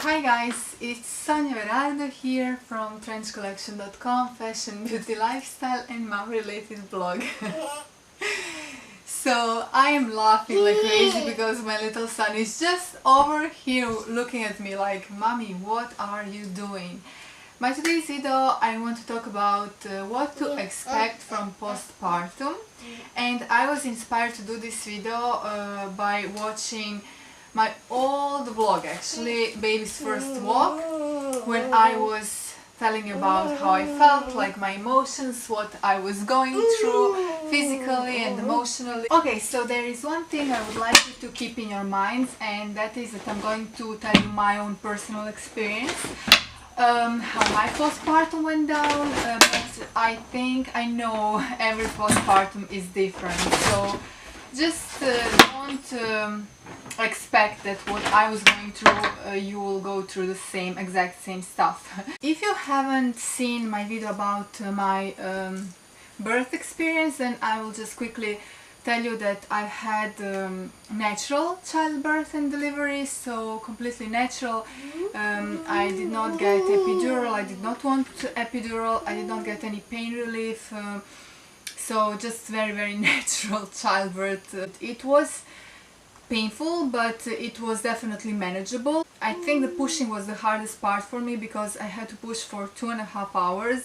Hi guys, it's SoniaVerardo here from trenchcollection.com, fashion, beauty, lifestyle and mom related blog. So I am laughing like crazy because my little son is just over here looking at me like, "Mommy, what are you doing?" By today's video I want to talk about what to expect from postpartum, and I was inspired to do this video by watching my old vlog, actually, baby's first walk, when I was telling about how I felt, like my emotions, what I was going through physically and emotionally. Okay, so there is one thing I would like you to keep in your minds, and that is that I'm going to tell you my own personal experience, how my postpartum went down, but I think I know every postpartum is different, so just don't expect that what I was going through, you will go through the exact same stuff. If you haven't seen my video about my birth experience, then I will just quickly tell you that I had natural childbirth and delivery, so completely natural. I did not get epidural, I did not want epidural, I did not get any pain relief, so just very natural childbirth. It was painful, but it was definitely manageable. I think the pushing was the hardest part for me because I had to push for 2.5 hours,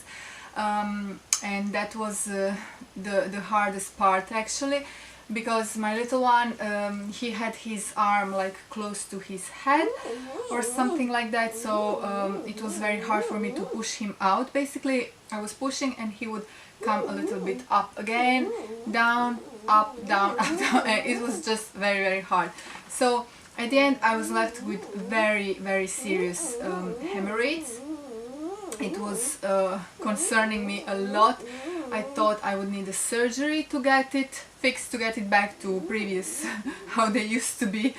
and that was the hardest part actually, because my little one, he had his arm like close to his head or something like that, so it was very hard for me to push him out. Basically I was pushing and he would come a little bit up again, down, up, down, up, down, and it was just very hard. So at the end I was left with very serious hemorrhoids. It was concerning me a lot. I thought I would need a surgery to get it fixed, to get it back to previous how they used to be.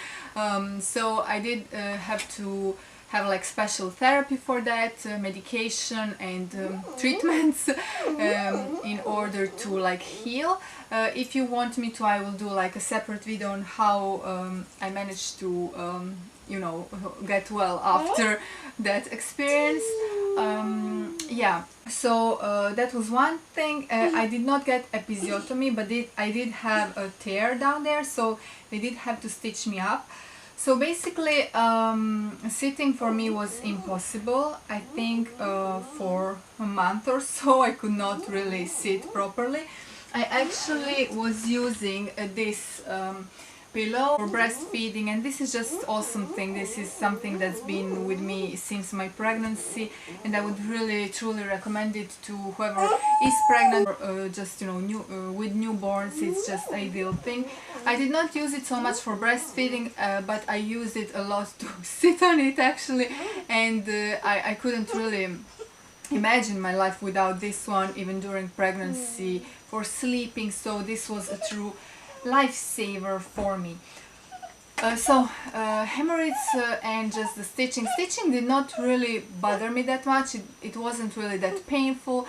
So I did have to have like special therapy for that, medication and treatments in order to like heal. If you want me to, I will do like a separate video on how I managed to you know, get well after that experience. Yeah, so that was one thing. I did not get episiotomy, but I did have a tear down there, so they did have to stitch me up. So basically sitting for me was impossible. I think for a month or so I could not really sit properly. I actually was using this pillow for breastfeeding, and this is just awesome thing. This is something that's been with me since my pregnancy, and I would really truly recommend it to whoever is pregnant or just, you know, with newborns. It's just ideal thing. I did not use it so much for breastfeeding, but I used it a lot to sit on it actually, and I couldn't really imagine my life without this one, even during pregnancy, for sleeping, so this was a true lifesaver for me. Hemorrhoids and just the stitching. Stitching did not really bother me that much. It wasn't really that painful.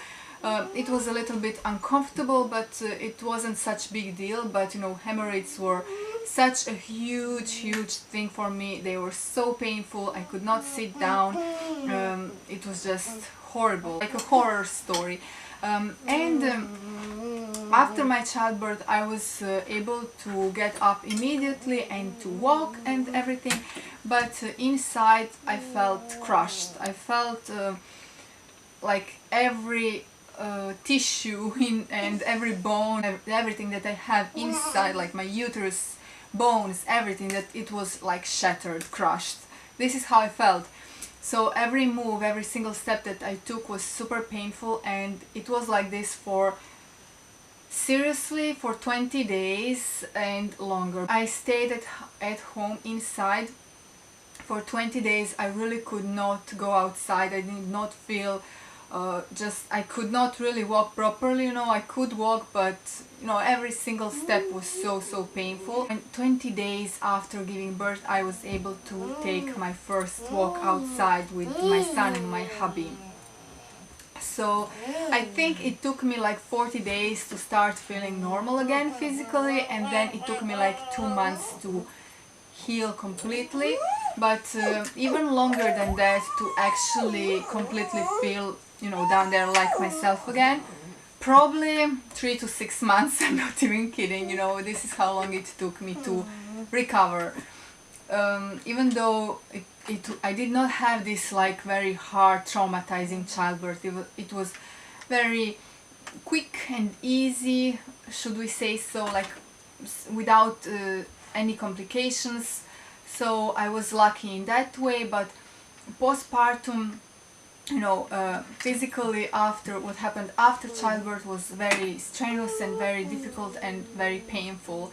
It was a little bit uncomfortable, but it wasn't such big deal. But you know, hemorrhoids were such a huge thing for me. They were so painful. I could not sit down. It was just horrible, like a horror story. After my childbirth I was able to get up immediately and to walk and everything, but inside I felt crushed. I felt like every tissue and every bone, everything that I have inside, like my uterus, bones, everything, that it was like shattered, crushed. This is how I felt. So every move, every single step that I took was super painful, and it was like this for seriously for 20 days and longer. I stayed at home inside for 20 days. I really could not go outside. I did not feel I could not really walk properly, you know. I could walk, but you know, every single step was so painful. And 20 days after giving birth I was able to take my first walk outside with my son and my hubby. So I think it took me like 40 days to start feeling normal again physically, and then it took me like 2 months to heal completely. but even longer than that, to actually completely feel, you know, down there like myself again, probably 3 to 6 months. I'm not even kidding, you know, this is how long it took me to recover. Even though I did not have this like very hard traumatizing childbirth, it was very quick and easy, should we say so, like without any complications, so I was lucky in that way. But postpartum, you know, physically after what happened after childbirth was very strenuous and very difficult and very painful.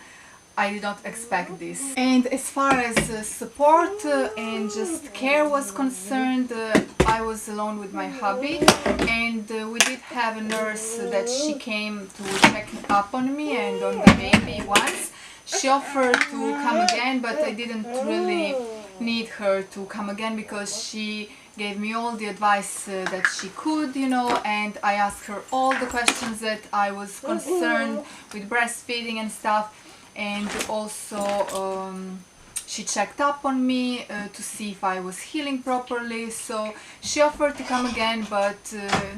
I did not expect this. And as far as support and just care was concerned, I was alone with my hubby, and we did have a nurse that she came to check up on me and on the baby once. She offered to come again, but I didn't really need her to come again because she gave me all the advice that she could, you know, and I asked her all the questions that I was concerned with breastfeeding and stuff. And also she checked up on me to see if I was healing properly, so she offered to come again, but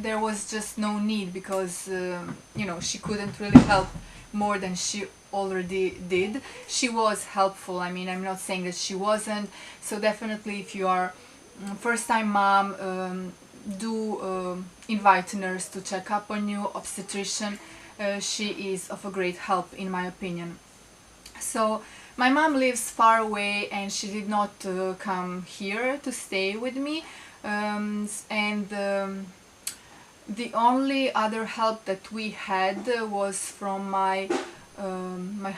there was just no need because you know, she couldn't really help more than she already did. She was helpful, I mean, I'm not saying that she wasn't, so definitely if you are first time mom, do invite a nurse to check up on you, obstetrician. She is of a great help in my opinion. So my mom lives far away and she did not come here to stay with me, and the only other help that we had was from my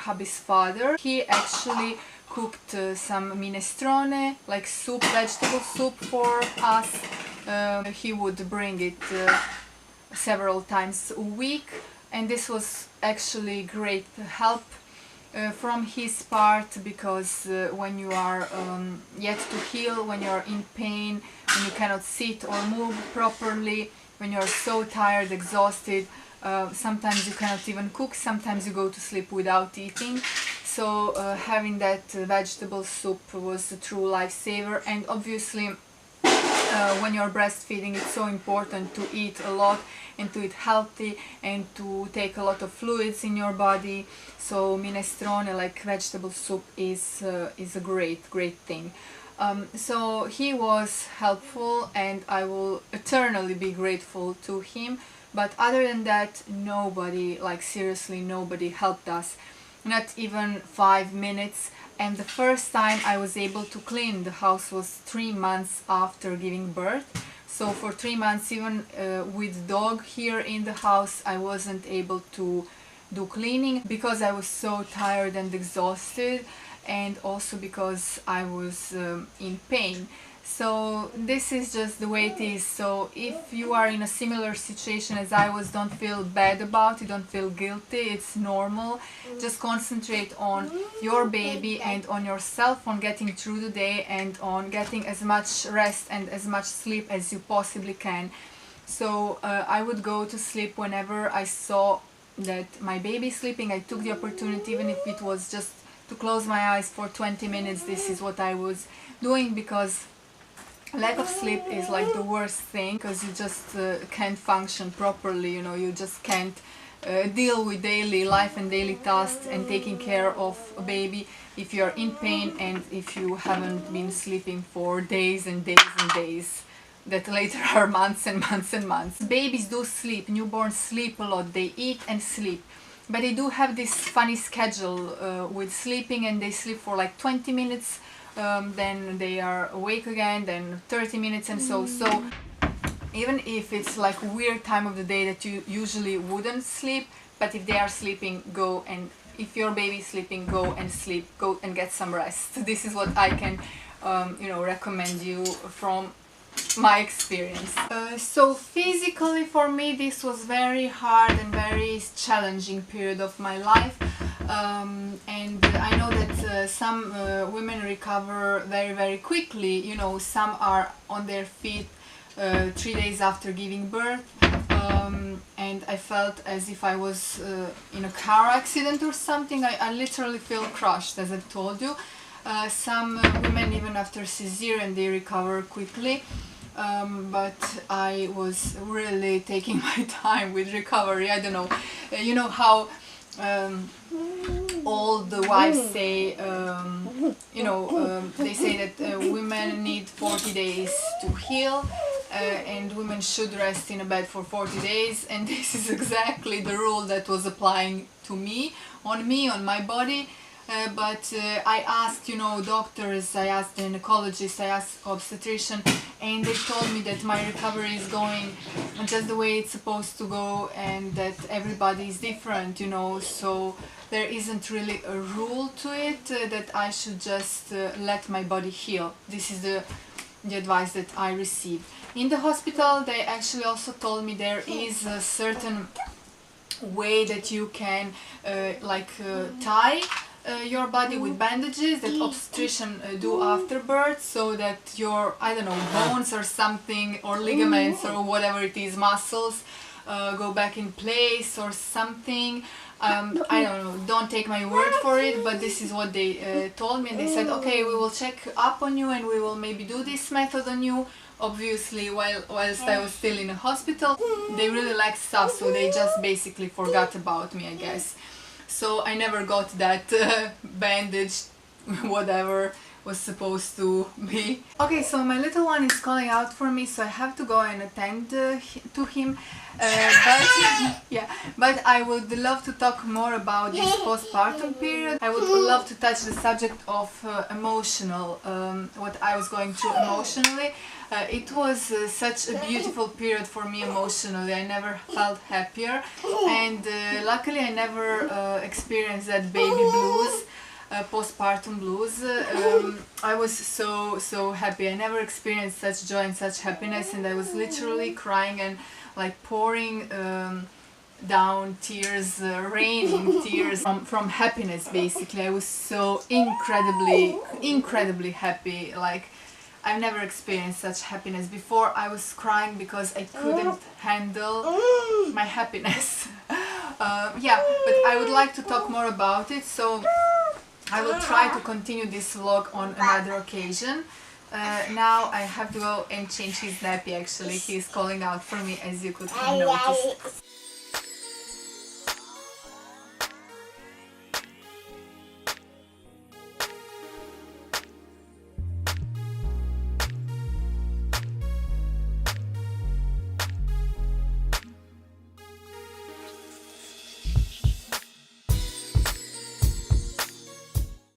hubby's father. He actually cooked some minestrone, like soup, vegetable soup for us. He would bring it several times a week, and this was actually great help from his part, because when you are yet to heal, when you are in pain, when you cannot sit or move properly, when you are so tired, exhausted, sometimes you cannot even cook, sometimes you go to sleep without eating. So having that vegetable soup was a true lifesaver. And obviously when you're breastfeeding, it's so important to eat a lot and to eat healthy and to take a lot of fluids in your body. So minestrone, like vegetable soup, is a great thing. So he was helpful and I will eternally be grateful to him. But other than that, nobody, like seriously nobody helped us, not even 5 minutes. And the first time I was able to clean the house was 3 months after giving birth. So for 3 months, even with dog here in the house, I wasn't able to do cleaning because I was so tired and exhausted, and also because I was in pain. So this is just the way it is. So if you are in a similar situation as I was, don't feel bad about it, don't feel guilty, it's normal. Just concentrate on your baby and on yourself, on getting through the day and on getting as much rest and as much sleep as you possibly can. So I would go to sleep whenever I saw that my baby is sleeping. I took the opportunity, even if it was just to close my eyes for 20 minutes. This is what I was doing, because lack of sleep is like the worst thing, because you just can't function properly, you know, you just can't deal with daily life and daily tasks and taking care of a baby if you're in pain and if you haven't been sleeping for days and days and days that later are months and months and months. Babies do sleep, newborns sleep a lot, they eat and sleep, but they do have this funny schedule with sleeping, and they sleep for like 20 minutes, then they are awake again, then 30 minutes, and so even if it's like a weird time of the day that you usually wouldn't sleep, but if they are sleeping, go, and if your baby is sleeping, go and sleep, go and get some rest. This is what I can you know, recommend you from my experience. So physically for me this was very hard and very challenging period of my life, and I know that some women recover very quickly, you know, some are on their feet 3 days after giving birth, and I felt as if I was in a car accident or something. I literally feel crushed, as I've told you. Some women, even after cesarean, they recover quickly. But I was really taking my time with recovery. I don't know. You know how all the wives say, they say that women need 40 days to heal, and women should rest in a bed for 40 days, and this is exactly the rule that was applying to me, on my body. But I asked, doctors, I asked gynecologists, I asked obstetrician, and they told me that my recovery is going just the way it's supposed to go, and that everybody is different, so there isn't really a rule to it, that I should just let my body heal. This is the advice that I received. In the hospital, they actually also told me there is a certain way that you can tie your body with bandages that obstetrician do after birth, so that your, I don't know, bones or something, or ligaments or whatever it is, muscles, go back in place or something. I don't know, don't take my word for it, but this is what they told me, and they said, okay, we will check up on you and we will maybe do this method on you. Obviously, whilst I was still in a hospital, they really liked stuff, so they just basically forgot about me, I guess. So I never got that bandage, whatever was supposed to be. Okay, so my little one is calling out for me, so I have to go and attend to him. But I would love to talk more about this postpartum period. I would love to touch the subject of emotional, what I was going through emotionally. It was such a beautiful period for me emotionally. I never felt happier, and luckily I never experienced that baby blues, postpartum blues. I was so happy. I never experienced such joy and such happiness, and I was literally crying and like pouring down tears, raining tears from happiness. Basically, I was so incredibly happy. Like, I've never experienced such happiness before. I was crying because I couldn't handle my happiness. But I would like to talk more about it, so I will try to continue this vlog on another occasion. Now I have to go and change his nappy. Actually, he's calling out for me, as you could notice.